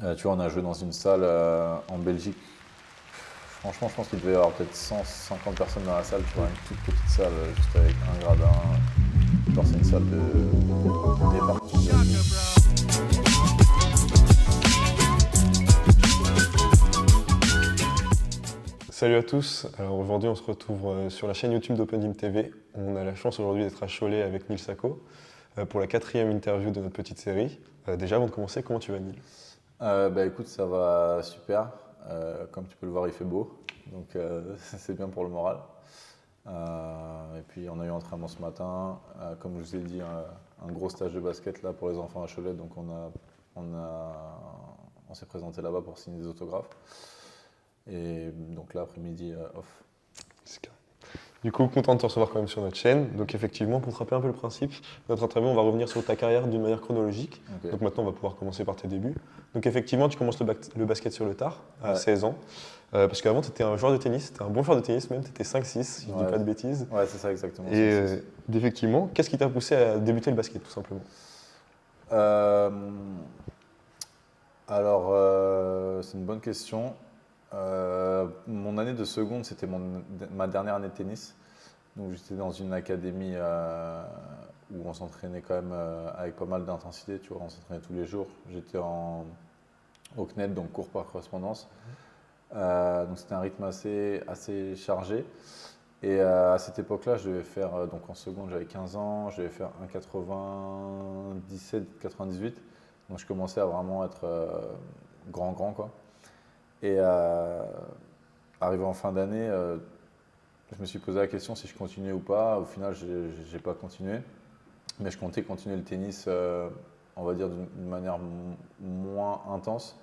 Tu vois, on a joué dans une salle en Belgique. Franchement, je pense qu'il devait y avoir peut-être 150 personnes dans la salle, tu vois, une toute petite salle, juste avec un gradin. Genre, c'est une salle de départ. Salut à tous, alors aujourd'hui on se retrouve sur la chaîne YouTube d'Open TV. On a la chance aujourd'hui d'être à Cholet avec Neil Sako pour la 4e interview de notre petite série. Déjà avant de commencer, comment tu vas Neil? Bah écoute, ça va super. Comme tu peux le voir, il fait beau, donc c'est bien pour le moral. Et puis on a eu entraînement ce matin. Comme je vous ai dit, un gros stage de basket là pour les enfants à Cholet, donc on s'est présenté là-bas pour signer des autographes. Et donc là, après-midi, off. Du coup, content de te recevoir quand même sur notre chaîne. Donc effectivement, pour te rappeler un peu le principe, notre interview, on va revenir sur ta carrière d'une manière chronologique. Ok. Donc maintenant, on va pouvoir commencer par tes débuts. Donc effectivement, tu commences le basket sur le tard, à Ouais. 16 ans. Parce qu'avant, tu étais un joueur de tennis, tu étais un bon joueur de tennis même, tu étais 5-6, si je ne dis Ouais. pas de bêtises. Ouais, c'est ça exactement. Et effectivement, qu'est-ce qui t'a poussé à débuter le basket tout simplement? Euh, c'est une bonne question. Mon année de seconde, c'était ma dernière année de tennis. Donc j'étais dans une académie où on s'entraînait quand même avec pas mal d'intensité, tu vois, on s'entraînait tous les jours. J'étais au CNED, donc cours par correspondance. Donc c'était un rythme assez chargé. Et à cette époque-là, je devais faire, donc en seconde, j'avais 15 ans, je devais faire 1,97, 98. Donc je commençais à vraiment être grand, quoi. Et arrivé en fin d'année, je me suis posé la question si je continuais ou pas. Au final, j'ai pas continué. Mais je comptais continuer le tennis, on va dire, d'une manière moins intense.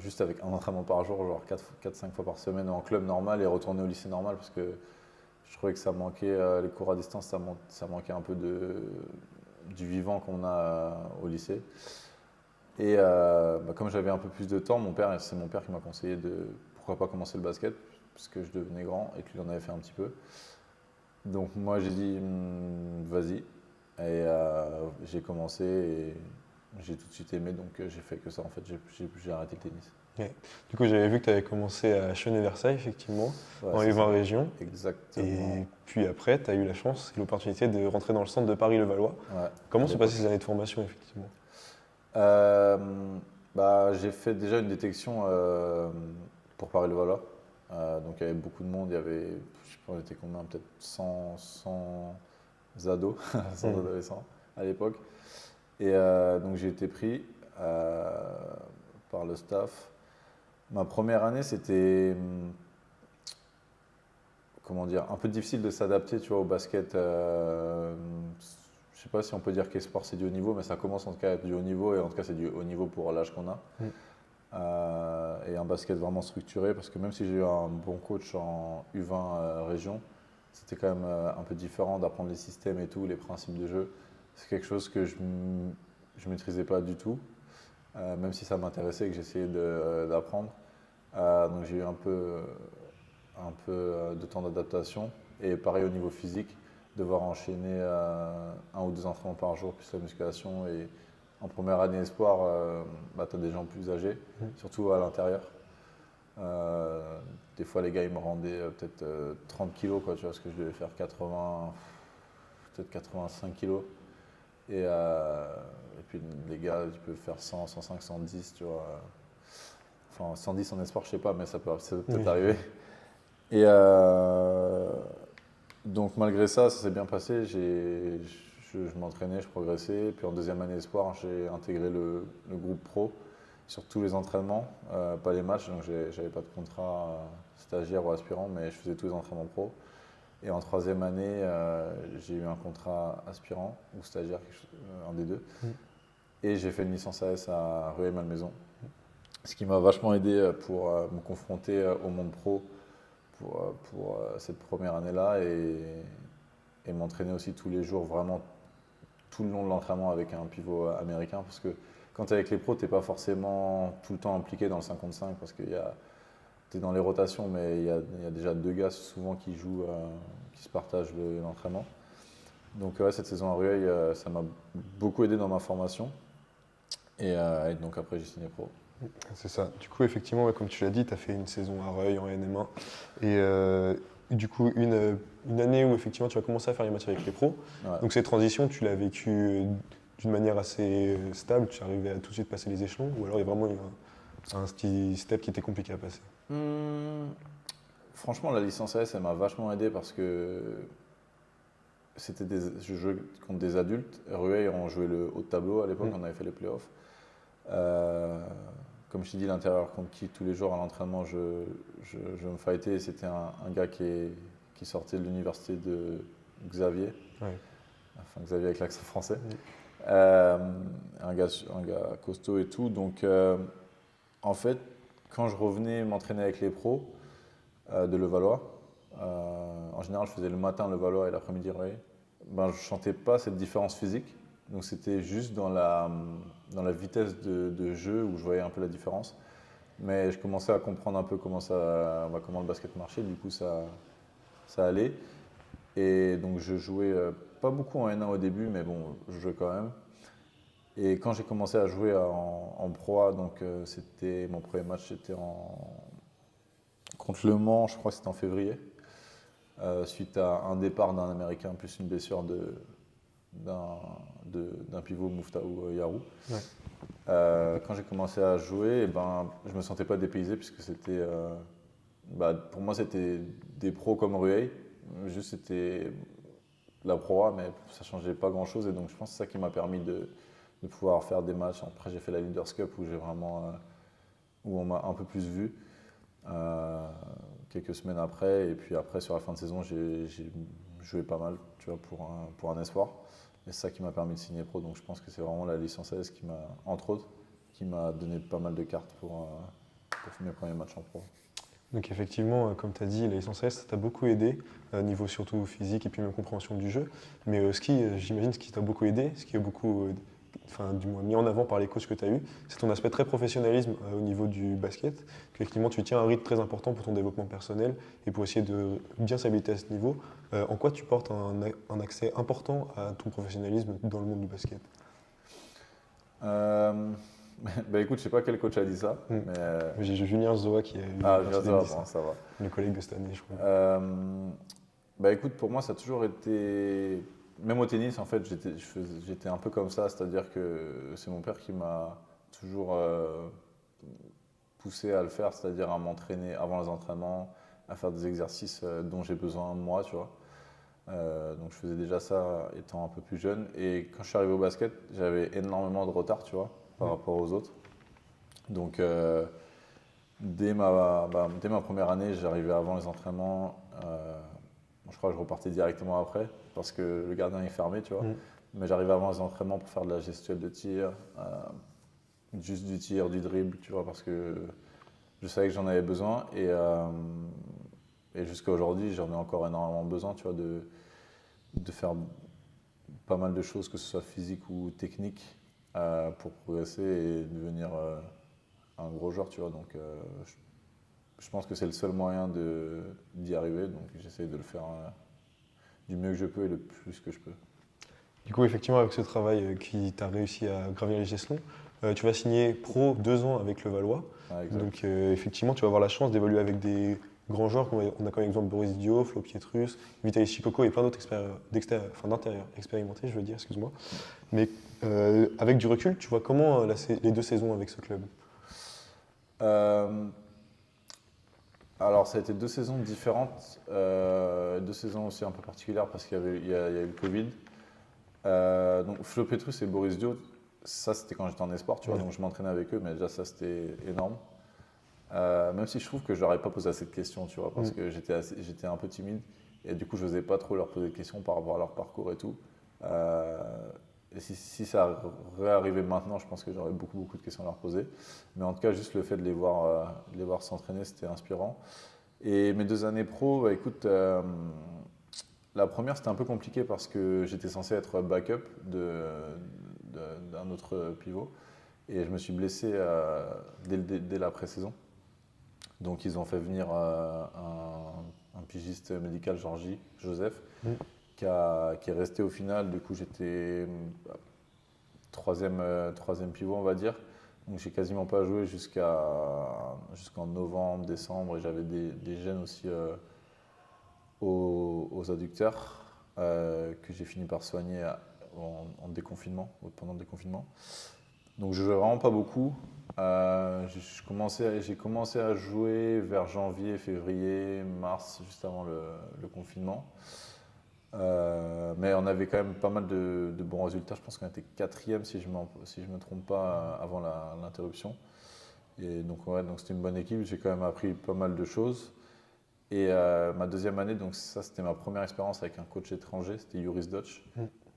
Juste avec un entraînement par jour, genre 4-5 fois par semaine en club normal et retourner au lycée normal parce que je trouvais que ça manquait, les cours à distance, ça manquait un peu du vivant qu'on a au lycée. Et comme j'avais un peu plus de temps, c'est mon père qui m'a conseillé de pourquoi pas commencer le basket parce que je devenais grand et qu'il en avait fait un petit peu. Donc moi j'ai dit vas-y et j'ai commencé et j'ai tout de suite aimé donc j'ai fait que ça en fait, j'ai arrêté le tennis. Ouais. Du coup, j'avais vu que tu avais commencé à Chenet-Versailles, effectivement, Ouais, en c'est U20 ça. région. Exactement. Et puis après, tu as eu la chance et l'opportunité de rentrer dans le centre de Paris-Levallois. Ouais, Comment à se l'époque. passaient ces années de formation, effectivement? Euh, j'ai fait déjà une détection pour Paris-le-Valois. Donc il y avait beaucoup de monde, il y avait, je sais pas, on était combien, peut-être 100 ados, 100 Hmm. adolescents à l'époque. Et donc j'ai été pris par le staff. Ma première année, c'était, comment dire, un peu difficile de s'adapter, tu vois, au basket. Je sais pas si on peut dire qu'esport c'est du haut niveau, mais ça commence en tout cas à être du haut niveau, et en tout cas c'est du haut niveau pour l'âge qu'on a. Mm. Et un basket vraiment structuré, parce que même si j'ai eu un bon coach en U20 région, c'était quand même un peu différent d'apprendre les systèmes et tout, les principes de jeu. C'est quelque chose que je ne maîtrisais pas du tout, même si ça m'intéressait et que j'essayais d'apprendre. Donc j'ai eu un peu de temps d'adaptation. Et pareil au niveau physique, devoir enchaîner un ou deux entraînements par jour, plus la musculation. Et en première année espoir, tu as des gens plus âgés, surtout à l'intérieur. Des fois, les gars, ils me rendaient peut-être 30 kilos, quoi, tu vois, parce que je devais faire 80, peut-être 85 kilos. Et puis les gars, ils peuvent faire 100, 105, 110, tu vois. Enfin, 110 en espoir, je sais pas, mais ça peut peut-être Oui. arriver. Et donc malgré ça, ça s'est bien passé. Je m'entraînais, je progressais. Puis en deuxième année espoir, j'ai intégré le groupe pro sur tous les entraînements, pas les matchs. Donc j'avais pas de contrat stagiaire ou aspirant, mais je faisais tous les entraînements pro. Et en troisième année, j'ai eu un contrat aspirant ou stagiaire, un des deux. Mm. Et j'ai fait une licence AS à Rueil-Malmaison. Ce qui m'a vachement aidé pour me confronter au monde pro pour cette première année-là et m'entraîner aussi tous les jours, vraiment tout le long de l'entraînement avec un pivot américain. Parce que quand tu es avec les pros, tu n'es pas forcément tout le temps impliqué dans le 55 parce que tu es dans les rotations, mais il y a déjà deux gars souvent qui jouent, qui se partagent l'entraînement. Donc ouais, cette saison à Rueil, ça m'a beaucoup aidé dans ma formation. Et donc après, j'ai signé pro. C'est ça. Du coup, effectivement, ouais, comme tu l'as dit, tu as fait une saison à Reuil en NM1. Du coup, une année où effectivement tu vas commencer à faire les matchs avec les pros. Ouais. Donc cette transition, tu l'as vécue d'une manière assez stable, tu arrivais à tout de suite passer les échelons, ou alors il y a vraiment eu un petit step qui était compliqué à passer. Hum, Franchement, la licence AS, elle m'a vachement aidé parce que je jouais contre des adultes. Rueil, on jouait le haut de tableau à l'époque, on avait fait les playoffs. Euh, Comme je t'ai dit, l'intérieur contre qui tous les jours à l'entraînement je me fightais. C'était un gars qui sortait de l'université de Xavier, Ouais. enfin Xavier avec l'accent français. Mm. Euh, un gars costaud et tout. Donc en fait, quand je revenais m'entraîner avec les pros de Levallois, en général je faisais le matin Levallois et l'après-midi Rueil, ben, je ne sentais pas cette différence physique. Donc c'était juste dans la vitesse de jeu où je voyais un peu la différence. Mais je commençais à comprendre un peu comment le basket marchait, du coup ça allait. Et donc je jouais pas beaucoup en N1 au début, mais bon, je jouais quand même. Et quand j'ai commencé à jouer en Pro A, donc mon premier match c'était contre Le Mans, je crois que c'était en février, suite à un départ d'un Américain plus une blessure d'un pivot Muftaou Yarou. Ouais. Quand j'ai commencé à jouer, je me sentais pas dépaysé puisque pour moi c'était des pros comme Rueil, juste c'était la Pro A, mais ça changeait pas grand chose et donc je pense que c'est ça qui m'a permis de pouvoir faire des matchs. Après j'ai fait la Leaders Cup où on m'a un peu plus vu quelques semaines après et puis après sur la fin de saison j'ai joué pas mal, tu vois, pour un espoir. Et c'est ça qui m'a permis de signer pro. Donc je pense que c'est vraiment la licence AS qui m'a, entre autres, qui m'a donné pas mal de cartes pour mes premiers matchs en pro. Donc effectivement, comme tu as dit, la licence S, ça t'a beaucoup aidé, niveau surtout physique et puis même compréhension du jeu. Mais j'imagine, ce qui t'a beaucoup aidé, ce qui est beaucoup, enfin du moins mis en avant par les coachs que tu as eu, c'est ton aspect très professionnalisme au niveau du basket, qu'effectivement tu tiens un rythme très important pour ton développement personnel et pour essayer de bien s'habiliter à ce niveau. En quoi tu portes un accès important à ton professionnalisme dans le monde du basket? Bah écoute, je sais pas quel coach a dit ça, Mm. mais J'ai Julien Zoa qui a eu ah, qui je a viens de dit ça, bon, ça va. le collègue de cette année, je crois. Bah écoute, pour moi, ça a toujours été, même au tennis, en fait, j'étais un peu comme ça, c'est-à-dire que c'est mon père qui m'a toujours poussé à le faire, c'est-à-dire à m'entraîner avant les entraînements, à faire des exercices dont j'ai besoin moi, tu vois. Donc je faisais déjà ça étant un peu plus jeune. Et quand je suis arrivé au basket, j'avais énormément de retard, tu vois, par rapport aux autres. Donc dès ma première année, j'arrivais avant les entraînements. Je crois que je repartais directement après parce que le gardien est fermé, tu vois. Mm. Mais j'arrivais avant les entraînements pour faire de la gestuelle de tir, juste du tir, du dribble, tu vois, parce que je savais que j'en avais besoin. Et jusqu'à aujourd'hui, j'en ai encore énormément besoin, tu vois, de faire pas mal de choses, que ce soit physique ou technique, pour progresser et devenir un gros joueur, tu vois. Donc, je pense que c'est le seul moyen d'y arriver. Donc, j'essaie de le faire du mieux que je peux et le plus que je peux. Du coup, effectivement, avec ce travail qui t'a réussi à gravir les échelons, tu vas signer pro 2 ans avec le Valois. Ah, exact. Donc, effectivement, tu vas avoir la chance d'évoluer avec des grands joueurs. On a comme exemple Boris Dio, Flo Pietrus, Vitaly Shikoko et plein d'autres d'intérieur expérimentés, je veux dire, excuse-moi. Mais avec du recul, tu vois comment les 2 saisons avec ce club? Alors, ça a été 2 saisons différentes, 2 saisons aussi un peu particulières parce qu'il y a eu le Covid. Donc, Flo Petrus et Boris Dio, ça c'était quand j'étais en esport, tu vois, donc je m'entraînais avec eux, mais déjà ça c'était énorme. Même si je trouve que je leur ai pas posé assez de questions, tu vois, parce que j'étais un peu timide et du coup je n'osais pas trop leur poser de questions par rapport à leur parcours et tout. Et si ça réarrivait maintenant, je pense que j'aurais beaucoup, beaucoup de questions à leur poser. Mais en tout cas, juste le fait de les voir s'entraîner, c'était inspirant. Et mes 2 années pro, bah, écoute, la première c'était un peu compliqué parce que j'étais censé être backup d'un autre pivot. Et je me suis blessé dès la pré-saison. Donc ils ont fait venir un pigiste médical, Joseph, qui est resté au final. Du coup, j'étais troisième pivot, on va dire. Donc j'ai quasiment pas joué jusqu'en novembre, décembre, et j'avais des gènes aussi aux adducteurs que j'ai fini par soigner en déconfinement, pendant le déconfinement. Donc je jouais vraiment pas beaucoup. J'ai commencé à jouer vers janvier, février, mars, juste avant le confinement. Mais on avait quand même pas mal de bons résultats. Je pense qu'on était quatrième, si je me trompe pas, avant l'interruption. Et donc, ouais, donc c'était une bonne équipe. J'ai quand même appris pas mal de choses. Et ma deuxième année, donc ça c'était ma première expérience avec un coach étranger, c'était Juris Dutch.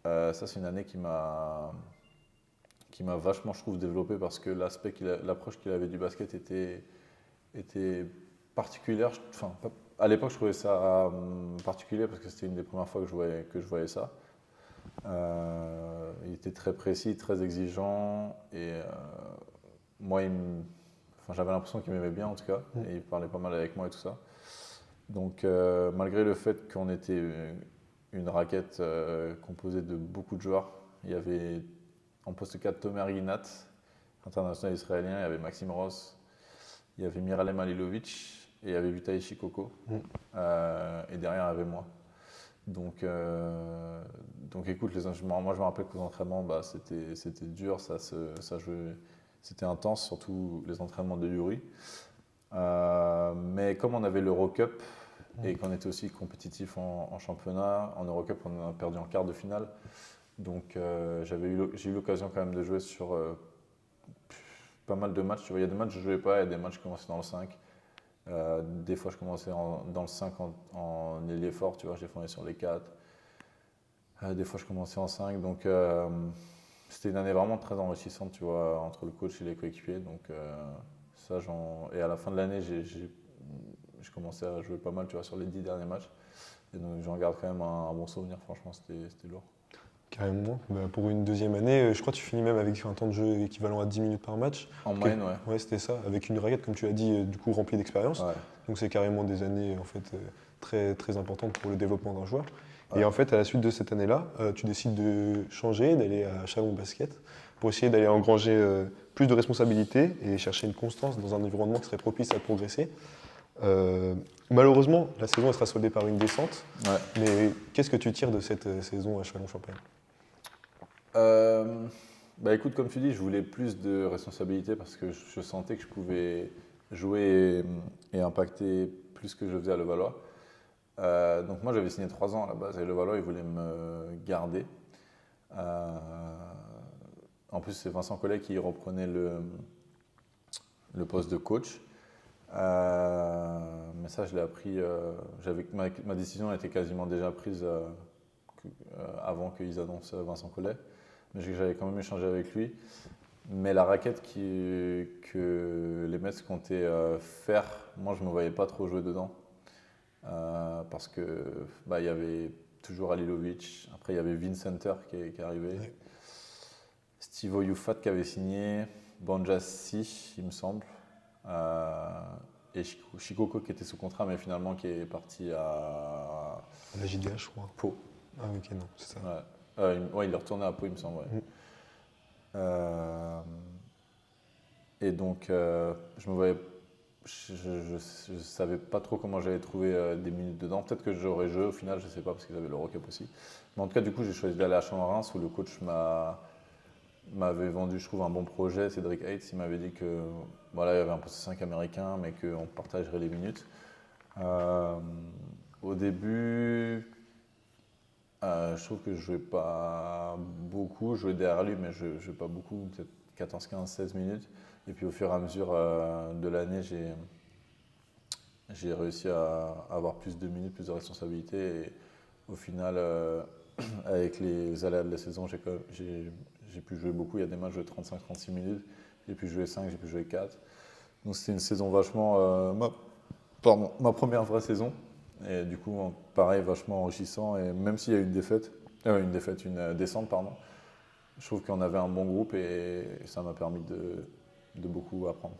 Ça c'est une année qui m'a vachement, je trouve, développé parce que l'approche qu'il avait du basket était particulière. Enfin, à l'époque, je trouvais ça particulier parce que c'était une des premières fois que je voyais ça. Il était très précis, très exigeant et moi, j'avais l'impression qu'il m'aimait bien en tout cas et il parlait pas mal avec moi et tout ça. Donc, malgré le fait qu'on était une raquette composée de beaucoup de joueurs, il y avait en poste 4 Tomer Ginat, international israélien, il y avait Maxime Ross, il y avait Miralem Halilovic et il y avait Vitaly Shikoko. Et derrière, il y avait moi. Donc écoute, moi je me rappelle que les entraînements, c'était dur, ça jouait, c'était intense, surtout les entraînements de Yuri. Mais comme on avait l'Eurocup et qu'on était aussi compétitif en championnat, en Eurocup on a perdu en quart de finale. Donc j'ai eu l'occasion quand même de jouer sur pas mal de matchs. Tu vois, il y a des matchs où je ne jouais pas, il y a des matchs je commençais dans le 5. Des fois je commençais dans le 5 en ailier fort, tu vois, je défendais sur les 4. Des fois je commençais en 5. Donc c'était une année vraiment très enrichissante, tu vois, entre le coach et les coéquipiers. Donc et à la fin de l'année, j'ai commencé à jouer pas mal, tu vois, sur les 10 derniers matchs. Et donc j'en garde quand même un bon souvenir, franchement, c'était lourd. Carrément. Pour une deuxième année, je crois que tu finis même avec un temps de jeu équivalent à 10 minutes par match. En moyenne, ouais. Ouais, c'était ça. Avec une raquette, comme tu as dit, du coup remplie d'expérience. Ouais. Donc c'est carrément des années en fait, très, très importantes pour le développement d'un joueur. Ouais. Et en fait, à la suite de cette année-là, tu décides de changer, d'aller à Chalon Basket pour essayer d'aller engranger plus de responsabilités et chercher une constance dans un environnement qui serait propice à progresser. Malheureusement, la saison elle sera soldée par une descente. Ouais. Mais qu'est-ce que tu tires de cette saison à Chalon-Champagne ? Écoute, comme tu dis, je voulais plus de responsabilités parce que je sentais que je pouvais jouer et impacter plus que je faisais à Levallois. Donc moi j'avais signé 3 ans à la base et Levallois ils voulaient me garder. En plus c'est Vincent Collet qui reprenait le poste de coach. Mais ça je l'ai appris, ma décision était quasiment déjà prise avant qu'ils annoncent Vincent Collet. Mais j'avais quand même échangé avec lui. Mais la raquette que les Mets comptaient faire, moi je ne me voyais pas trop jouer dedans. Parce que il y avait toujours Halilovic, après il y avait Vince Center qui est arrivé, oui. Steve Oyufat qui avait signé, Banjassi il me semble, et Shikoko qui était sous contrat mais finalement qui est parti à la JDH je crois. Pau. Ah ok non, c'est ça. Ouais, il est retourné à Pau il me semble. Ouais. Et donc je me voyais. Je ne savais pas trop comment j'allais trouver des minutes dedans. Peut-être que j'aurais joué au final, je ne sais pas, parce qu'ils avaient l'Eurocup aussi. Mais en tout cas, du coup, j'ai choisi d'aller à Champ-Reims où le coach m'avait vendu, je trouve, un bon projet. Cédric Hayes, il m'avait dit que voilà, il y avait un poste 5 américain, mais qu'on partagerait les minutes. Au début, je trouve que je ne jouais pas beaucoup. Je jouais derrière lui, mais je ne jouais pas beaucoup, peut-être 14, 15, 16 minutes. Et puis au fur et à mesure de l'année, j'ai réussi à avoir plus de minutes, plus de responsabilités. Et au final, avec les aléas de la saison, j'ai pu jouer beaucoup. Il y a des matchs de 35-36 minutes. J'ai pu jouer 5, j'ai pu jouer 4. Donc c'était une saison vachement... ma première vraie saison. Et du coup, pareil, vachement enrichissant. Et même s'il y a eu une descente, pardon, je trouve qu'on avait un bon groupe et ça m'a permis de beaucoup apprendre.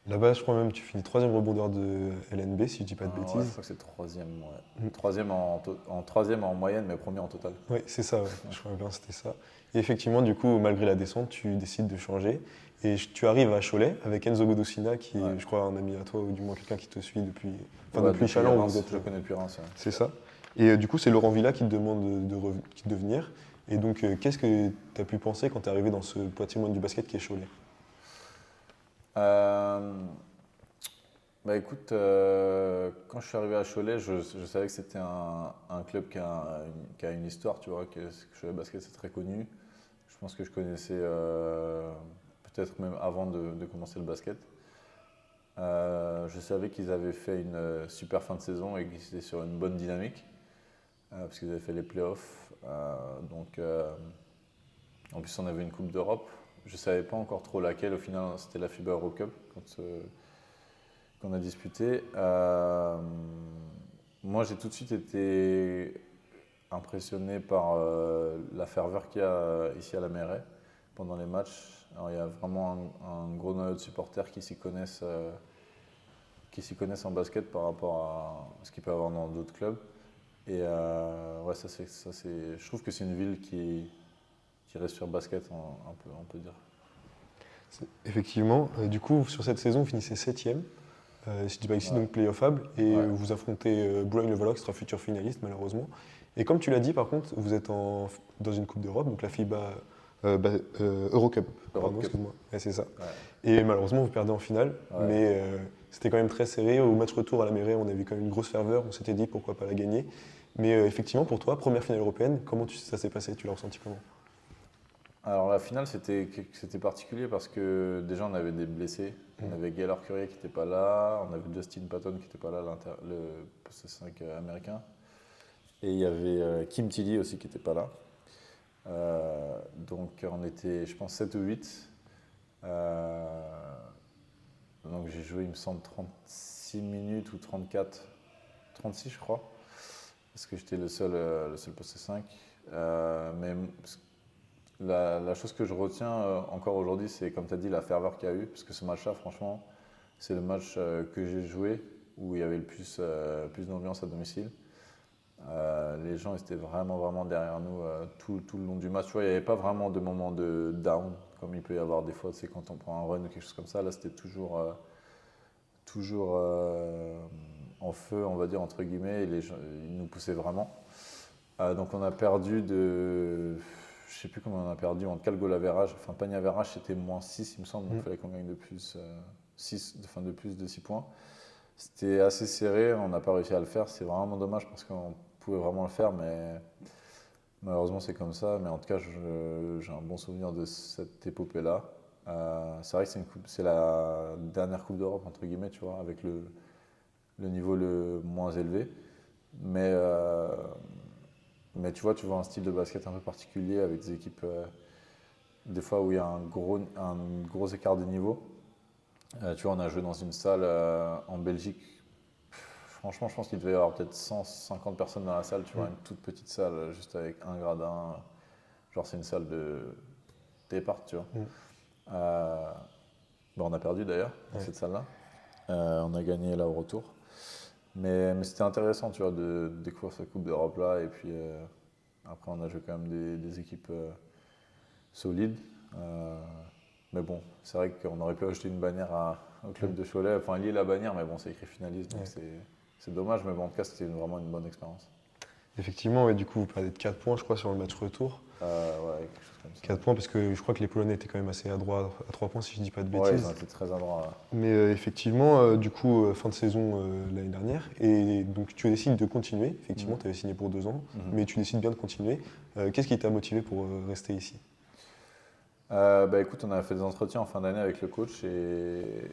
Là-bas, je crois même que tu finis troisième rebondeur de LNB, si je dis pas de Ouais, je bêtises. crois que c'est troisième, ouais. Mm. Troisième troisième en moyenne, mais premier en total. Oui, c'est ça, ouais. Je crois bien que c'était ça. Et effectivement, du coup, malgré la descente, tu décides de changer. Et tu arrives à Cholet avec Enzo Godosina, qui Ouais. est, je crois, un ami à toi, ou du moins quelqu'un qui te suit depuis, enfin, Ouais, depuis Chalon, où Reims, vous êtes. je le connais depuis Reims. Ouais. C'est ça. Et du coup, c'est Laurent Villa qui te demande de venir. Et donc, qu'est-ce que tu as pu penser quand tu es arrivé dans ce patrimoine du basket qui est Cholet? Euh, Bah écoute, quand je suis arrivé à Cholet, je savais que c'était un club qui a une histoire, tu vois, que Cholet Basket c'est très connu. Je pense que je connaissais peut-être même avant de commencer le basket. Je savais qu'ils avaient fait une super fin de saison et qu'ils étaient sur une bonne dynamique, parce qu'ils avaient fait les playoffs. En plus, on avait une Coupe d'Europe. Je ne savais pas encore trop laquelle. Au final, c'était la FIBA Eurocup qu'on a disputé. Moi, j'ai tout de suite été impressionné par la ferveur qu'il y a ici à la Mairie pendant les matchs. Alors, il y a vraiment un gros noyau de supporters qui s'y connaissent en basket par rapport à ce qu'il peut y avoir dans d'autres clubs. Et ouais, je trouve que c'est une ville qui respire basket, on peut dire. Effectivement. Du coup, sur cette saison, vous finissez 7e. Si je dis pas ici, Ouais. donc playoffable. Et Ouais. vous affrontez Boulogne-le-Valois, qui sera futur finaliste, malheureusement. Et comme tu l'as dit, par contre, vous êtes dans une Coupe d'Europe, donc la FIBA Eurocup. Pardon, Europe Cup. excuse-moi. Ouais, c'est ça. Ouais. Et malheureusement, vous perdez en finale. Ouais. Mais c'était quand même très serré. Au match retour à la Mairie, on a vu quand même une grosse ferveur. On s'était dit pourquoi pas la gagner. Mais effectivement, pour toi, première finale européenne, comment ça s'est passé? Tu l'as ressenti comment? Alors la finale, c'était particulier parce que déjà on avait des blessés. On Mm. avait Gaylor Currier qui n'était pas là, on avait Justin Patton qui n'était pas là, le poste 5 américain. Et il y avait Kim Tilly aussi qui n'était pas là. Donc on était, je pense, 7 ou 8. Donc j'ai joué, il me semble, 36 minutes ou 34, 36 je crois, parce que j'étais le seul poste 5. Mais la chose que je retiens encore aujourd'hui, c'est comme tu as dit, la ferveur qu'il y a eu, parce que ce match-là, franchement, c'est le match que j'ai joué où il y avait le plus d'ambiance à domicile. Les gens étaient vraiment, vraiment derrière nous tout le long du match. Tu vois, il n'y avait pas vraiment de moment de down, comme il peut y avoir des fois, c'est quand on prend un run ou quelque chose comme ça. Là, c'était toujours en feu, on va dire, entre guillemets, et les gens, ils nous poussaient vraiment. Donc on a perdu je sais plus comment on a perdu, en tout cas le goal average, enfin panier average c'était -6 il me semble, donc il fallait qu'on gagne de plus, 6, enfin de plus de 6 points. C'était assez serré, on n'a pas réussi à le faire, c'est vraiment dommage parce qu'on pouvait vraiment le faire, mais malheureusement c'est comme ça. Mais en tout cas j'ai un bon souvenir de cette épopée-là. C'est vrai que c'est la dernière Coupe d'Europe entre guillemets, tu vois, avec le niveau le moins élevé. Mais tu vois un style de basket un peu particulier avec des équipes, des fois où il y a un gros écart de niveau. Tu vois, on a joué dans une salle en Belgique. Franchement, je pense qu'il devait y avoir peut-être 150 personnes dans la salle, tu vois, une toute petite salle, juste avec un gradin. Genre, c'est une salle de départ, tu vois. Mm. Bon, on a perdu d'ailleurs dans Ouais. cette salle-là. On a gagné là au retour. Mais c'était intéressant, tu vois, de découvrir cette Coupe d'Europe là. Et puis après, on a joué quand même des équipes solides. Mais bon, c'est vrai qu'on aurait pu acheter une bannière au club de Cholet. Enfin, lier la bannière, mais bon, c'est écrit finaliste, donc Ouais. c'est dommage. Mais bon, en tout cas, c'était vraiment une bonne expérience. Effectivement, et du coup, vous perdez de 4 points, je crois, sur le match retour. Ouais, quelque chose comme ça. 4 points parce que je crois que les Polonais étaient quand même assez adroits à 3 points, si je dis pas de Ouais, ils bêtises. ont été très adroits. Mais effectivement, du coup, fin de saison l'année dernière. Et donc, tu décides de continuer. Effectivement, Mhm. tu avais signé pour 2 ans, Mhm. mais tu décides bien de continuer. Qu'est-ce qui t'a motivé pour rester ici? Bah écoute, on a fait des entretiens en fin d'année avec le coach et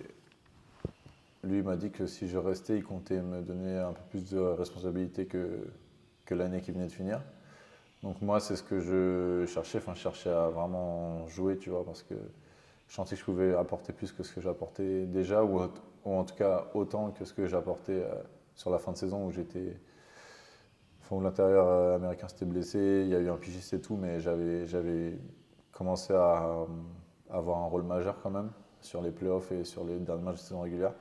lui il m'a dit que si je restais, il comptait me donner un peu plus de responsabilité que l'année qui venait de finir. Donc moi, c'est ce que je cherchais. Enfin, je cherchais à vraiment jouer, tu vois, parce que je sentais que je pouvais apporter plus que ce que j'apportais déjà, ou en tout cas autant que ce que j'apportais sur la fin de saison où j'étais. Enfin, où l'intérieur américain s'était blessé, il y a eu un pigiste et tout, mais j'avais commencé à avoir un rôle majeur quand même. sur les playoffs et sur les derniers matchs de saison régulière.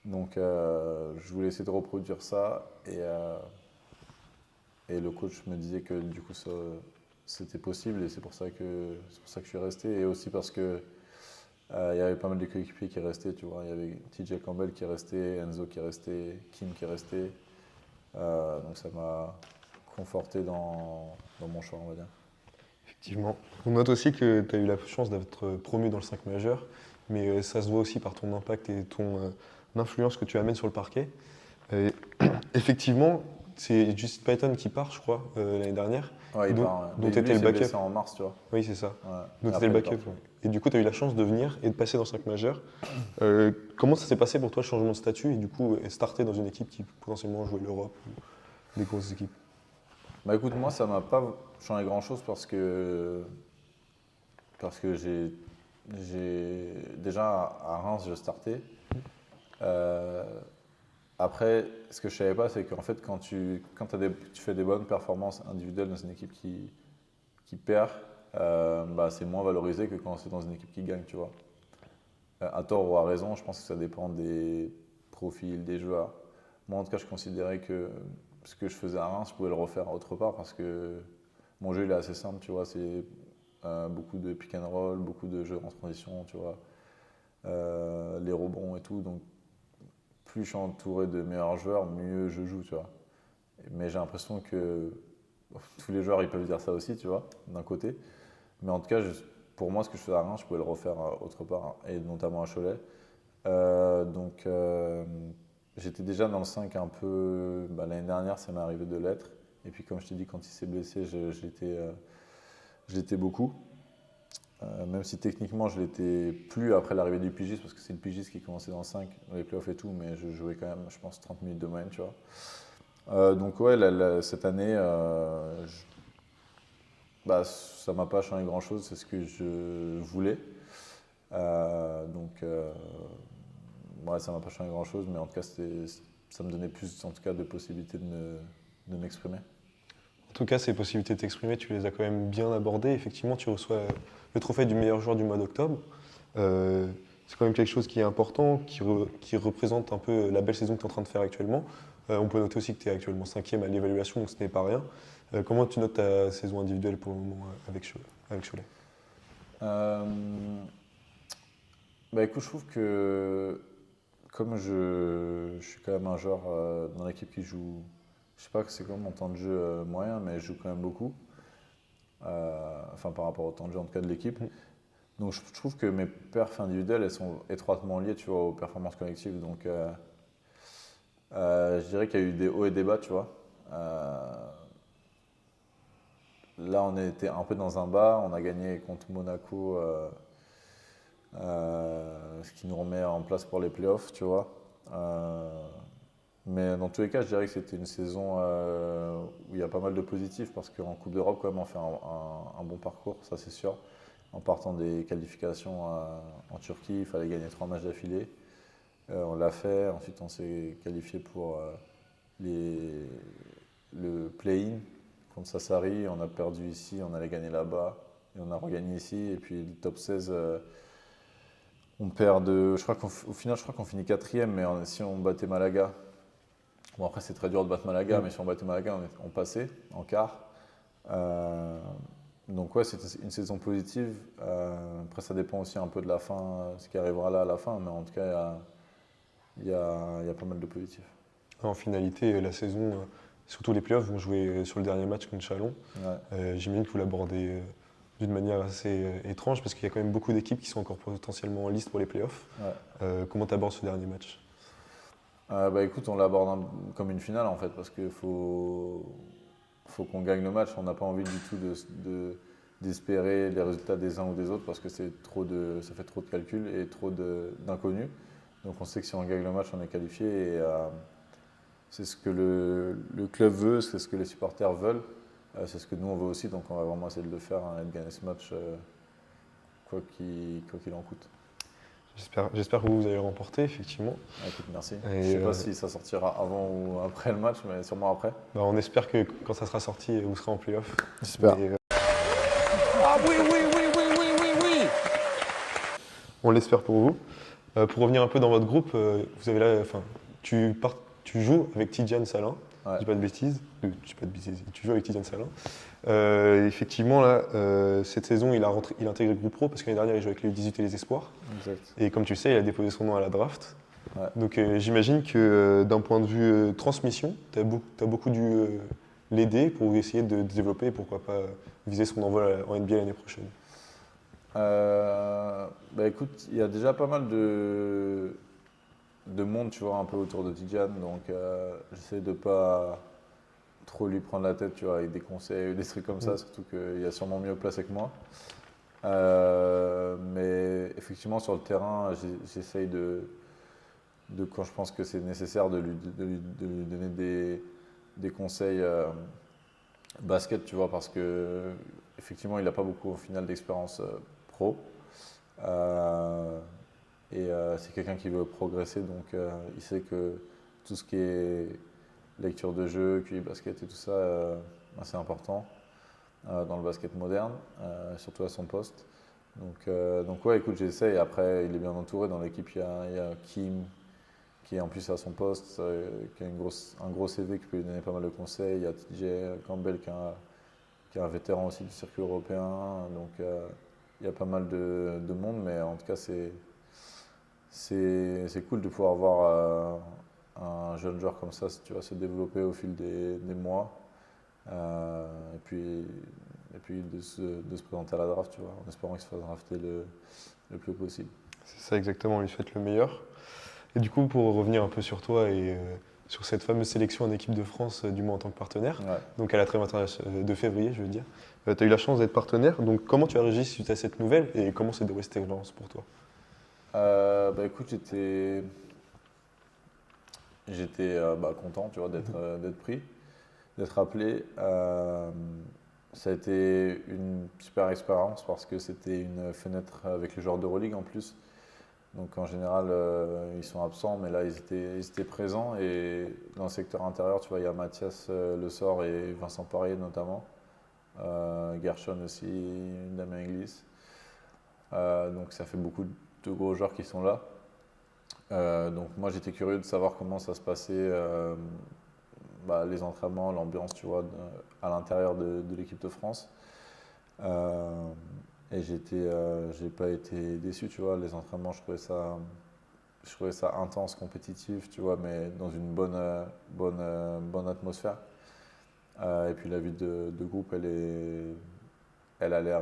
Donc je voulais essayer de reproduire ça et le coach me disait que du coup c'était possible et c'est pour ça que je suis resté et aussi parce que il y avait pas mal de coéquipiers qui restaient, tu vois. Il y avait TJ Campbell qui est resté, Enzo qui est resté, Kim qui est resté. Donc ça m'a conforté dans mon choix, on va dire. Effectivement. On note aussi que tu as eu la chance d'être promu dans le 5 majeur, mais ça se voit aussi par ton impact et ton influence que tu amènes sur le parquet. Et effectivement, c'est Justin Payton qui part, je crois, l'année dernière. Ouais, il dont part. dont Mais tu lui, étais il le s'est backup. blessé en mars, tu vois. Oui, c'est ça. Ouais. Donc tu Après, étais le il backup. part. Ouais. Et du coup, tu as eu la chance de venir et de passer dans 5 majeurs. Comment ça s'est passé pour toi, le changement de statut et du coup, starter dans une équipe qui potentiellement jouait l'Europe ou des grosses équipes? Bah écoute, moi, ça m'a pas changé grand-chose parce que j'ai déjà à Reims, je startais. Euh, Après, ce que je savais pas, c'est qu'en fait, quand tu fais des bonnes performances individuelles dans une équipe qui perd, bah, c'est moins valorisé que quand c'est dans une équipe qui gagne, tu vois. À tort ou à raison, je pense que ça dépend des profils, des joueurs. Moi, en tout cas, je considérais que ce que je faisais à Reims, je pouvais le refaire autre part parce que mon jeu il est assez simple, tu vois. C'est beaucoup de pick and roll, beaucoup de jeux en transition, tu vois. Les rebonds et tout. Donc, plus je suis entouré de meilleurs joueurs, mieux je joue, tu vois. Mais j'ai l'impression que tous les joueurs, ils peuvent dire ça aussi, tu vois, d'un côté. Mais en tout cas, pour moi, ce que je faisais à Reims, je pouvais le refaire autre part, hein, et notamment à Cholet. Donc, j'étais déjà dans le 5 un peu. Bah, l'année dernière, ça m'est arrivé de l'être. Et puis, comme je t'ai dit, quand il s'est blessé, je l'étais beaucoup. Même si techniquement, je l'étais plus après l'arrivée du pigiste, parce que c'est le pigiste qui commençait dans le 5, dans les playoffs et tout, mais je jouais quand même, je pense, 30 minutes de moyenne, tu vois. Donc, ouais, cette année, bah, ça m'a pas changé grand-chose, c'est ce que je voulais. Donc, ouais, ça m'a pas changé grand-chose, mais en tout cas, ça me donnait plus en tout cas, de possibilités de m'exprimer. En tout cas, ces possibilités de t'exprimer, tu les as quand même bien abordées. Effectivement, tu reçois le trophée du meilleur joueur du mois d'octobre. C'est quand même quelque chose qui est important, qui représente un peu la belle saison que tu es en train de faire actuellement. On peut noter aussi que tu es actuellement 5e à l'évaluation, donc ce n'est pas rien. Comment tu notes ta saison individuelle pour le moment avec Cholet? Bah écoute, je trouve que comme je suis quand même un joueur dans l'équipe qui joue, je sais pas que c'est comme mon temps de jeu moyen, mais je joue quand même beaucoup. Enfin par rapport au temps de jeu en tout cas de l'équipe. Donc je trouve que mes perfs individuelles, elles sont étroitement liées, tu vois, aux performances collectives. Donc je dirais qu'il y a eu des hauts et des bas, tu vois. Là, on était un peu dans un bas. On a gagné contre Monaco, ce qui nous remet en place pour les playoffs, tu vois. Mais dans tous les cas, je dirais que c'était une saison où il y a pas mal de positifs parce qu'en Coupe d'Europe, quand même, on fait un bon parcours, ça c'est sûr. En partant des qualifications en Turquie, il fallait gagner 3 matchs d'affilée. On l'a fait. Ensuite, on s'est qualifié pour le play-in contre Sassari. On a perdu ici, on allait gagner là-bas. Et on a regagné ici. Et puis le top 16, on perd de. Au final, je crois qu'on finit 4e, mais si on battait Malaga. Bon, après, c'est très dur de battre Malaga, mais si on battait Malaga, on passait en quart. Donc, ouais, c'était une saison positive. Après, ça dépend aussi un peu de la fin, ce qui arrivera là à la fin, mais en tout cas, il y a pas mal de positifs. En finalité, la saison, surtout les playoffs, vont jouer sur le dernier match contre Chalon. Ouais. J'imagine que vous l'abordez d'une manière assez étrange parce qu'il y a quand même beaucoup d'équipes qui sont encore potentiellement en liste pour les playoffs. Ouais. Comment tu abordes ce dernier match? Bah écoute, on l'aborde comme une finale en fait, parce qu'il faut qu'on gagne le match. On n'a pas envie du tout d'espérer les résultats des uns ou des autres parce que ça fait trop de calculs et trop d'inconnus. Donc on sait que si on gagne le match, on est qualifié et c'est ce que le club veut, c'est ce que les supporters veulent, c'est ce que nous on veut aussi. Donc on va vraiment essayer de le faire, hein, et de gagner ce match quoi qu'il en coûte. J'espère que vous allez le remporter, effectivement. Écoute, merci. Et je ne sais pas si ça sortira avant ou après le match, mais sûrement après. Bah, on espère que quand ça sera sorti, vous serez en play-off. J'espère. Ah oui, oui, oui, oui, oui, oui, oui. On l'espère pour vous. Pour revenir un peu dans votre groupe, vous avez là, enfin, tu joues avec Tidjane Salin. Ouais. Je dis pas de bêtises. Je dis pas de bêtises. Tu joues avec Tidjane Salin. Effectivement, là, cette saison, il a intégré le groupe pro parce que l'année dernière, il jouait avec les U18 et les Espoirs. Exact. Et comme tu le sais, il a déposé son nom à la draft. Ouais. Donc j'imagine que d'un point de vue transmission, tu as beaucoup dû l'aider pour essayer de développer et pourquoi pas viser son envol en NBA l'année prochaine. Bah écoute, il y a déjà pas mal de monde, tu vois, un peu autour de Tidjane, donc j'essaie de pas trop lui prendre la tête, tu vois, avec des conseils, des trucs comme ça, surtout qu'il y a sûrement mieux placé que moi. Mais effectivement, sur le terrain, j'essaye quand je pense que c'est nécessaire, de lui donner des conseils basket, tu vois, parce que effectivement, il n'a pas beaucoup au final d'expérience pro. C'est quelqu'un qui veut progresser, donc il sait que tout ce qui est lecture de jeu, QI basket et tout ça, c'est important dans le basket moderne, surtout à son poste. Donc ouais, écoute, j'essaie. Après, il est bien entouré. Dans l'équipe, il y a Kim, qui est en plus à son poste, qui a un gros CV, qui peut lui donner pas mal de conseils. Il y a TJ Campbell, qui est un vétéran aussi du circuit européen. Donc il y a pas mal de monde, mais en tout cas, c'est cool de pouvoir voir un jeune joueur comme ça, tu vois, se développer au fil des mois. Et puis de se présenter à la draft, tu vois, en espérant qu'il se fasse drafter le plus possible. C'est ça exactement, on lui souhaite le meilleur. Et du coup, pour revenir un peu sur toi et sur cette fameuse sélection en équipe de France, du moins en tant que partenaire, Ouais. donc à la trêve internationale de février, je veux dire, tu as eu la chance d'être partenaire. Donc comment tu as réagi suite à cette nouvelle et comment s'est déroulée cette expérience pour toi? Bah écoute, j'étais content, tu vois, d'être pris, d'être appelé. Ça a été une super expérience parce que c'était une fenêtre avec les joueurs d'Euroleague en plus. Donc en général, ils sont absents, mais là, ils étaient présents. Et dans le secteur intérieur, tu vois, il y a Mathias Le Sort et Vincent Poirier notamment. Gershon aussi, Damien Inglis. Donc ça fait beaucoup de gros joueurs qui sont là. Donc moi, j'étais curieux de savoir comment ça se passait, les entraînements, l'ambiance, tu vois, à l'intérieur de l'équipe de France. Et j'ai pas été déçu, tu vois. Les entraînements, je trouvais ça intense, compétitif, tu vois, mais dans une bonne atmosphère. Et puis la vie de groupe, elle a l'air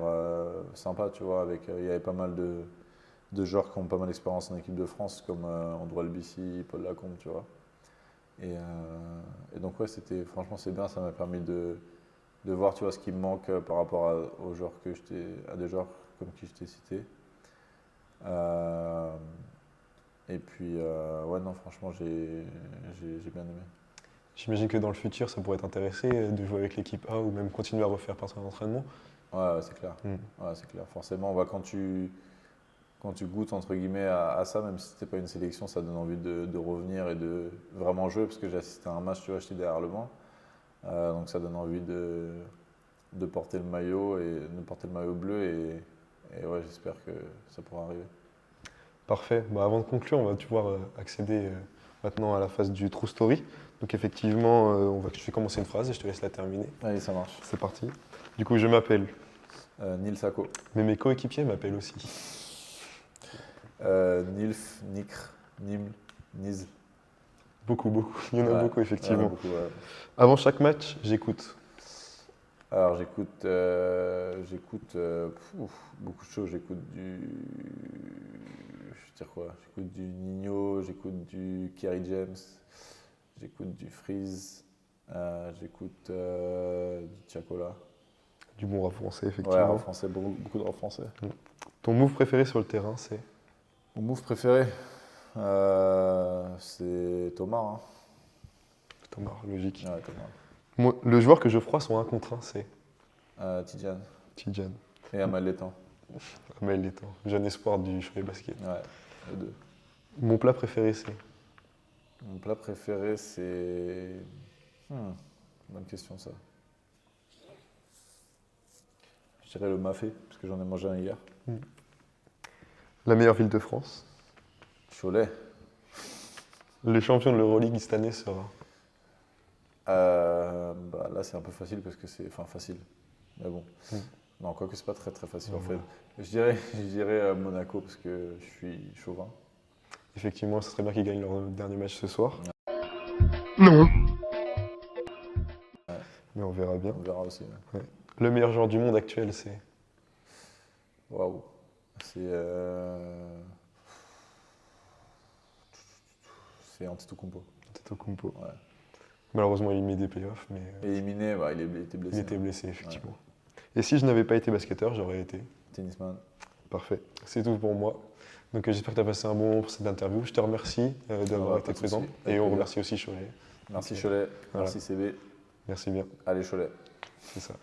sympa, tu vois. Il y avait pas mal de joueurs qui ont pas mal d'expérience en équipe de France, comme Andrew Albissi, Paul Lacombe, tu vois. Et donc ouais, franchement c'est bien, ça m'a permis de voir, tu vois, ce qui me manque par rapport aux joueurs à des joueurs comme qui je t'ai cité. Et puis ouais, non, franchement j'ai bien aimé. J'imagine que dans le futur, ça pourrait t'intéresser de jouer avec l'équipe A ou même continuer à refaire partie d'un entraînement. Ouais, c'est clair. Ouais, c'est clair. Forcément, quand tu goûtes entre guillemets à ça, même si c'était pas une sélection, ça donne envie de revenir et de vraiment jouer, parce que j'ai assisté à un match, tu vois, j'étais derrière le banc. Donc ça donne envie de porter le maillot bleu, et ouais, j'espère que ça pourra arriver. Parfait. Avant de conclure, on va pouvoir accéder maintenant à la phase du True Story. Donc effectivement, je vais commencer une phrase et je te laisse la terminer. Allez, ça marche. C'est parti. Du coup, je m'appelle. Nils Sako. Mais mes coéquipiers m'appellent aussi. Nilf, Nikr, Niml, Niz. Beaucoup. Il y en a beaucoup, effectivement. Beaucoup, ouais. Avant chaque match, j'écoute. Alors j'écoute beaucoup de choses. Je veux dire quoi? J'écoute du Nino, j'écoute du Kerry James, j'écoute du Freeze, j'écoute du Tiakola. Du bon rap français, effectivement. Ouais, rap français, beaucoup de rap français. Ton move préféré sur le terrain, c'est? Mon move préféré, c'est Thomas. Hein. Thomas, logique. Ouais, Thomas. Moi, le joueur que je froisse en 1 contre 1, c'est? Tidjane. Tidjane. Et Amal Létang. Amal Létang, jeune espoir du Cholet Basket. Ouais, les deux. Mon plat préféré, c'est? Mon plat préféré, c'est... bonne question, ça. Je dirais le mafé, parce que j'en ai mangé un hier. La meilleure ville de France. Cholet. Le champion de l'Euroleague cette année sera. Bah, là, c'est un peu facile parce que c'est. Enfin, facile. Mais bon. Non, quoique, c'est pas très très facile en fait. Je dirais Monaco parce que je suis chauvin. Effectivement, ce serait bien qu'ils gagnent leur dernier match ce soir. Non. Mais on verra bien. On verra aussi. Ouais. Le meilleur joueur du monde actuel, c'est. Waouh. C'est. C'est Antetokounmpo. Antetokounmpo. Ouais. Malheureusement, il met des playoffs, mais Éliminé, bah, il était blessé. il était blessé, effectivement. Et si je n'avais pas été basketteur, j'aurais été. Tennisman. Parfait. C'est tout pour moi. Donc j'espère que tu as passé un bon moment pour cette interview. Je te remercie d'avoir été présent. Et on remercie aussi Cholet. Merci Cholet. Voilà. Merci CB. Merci bien. Allez Cholet. C'est ça.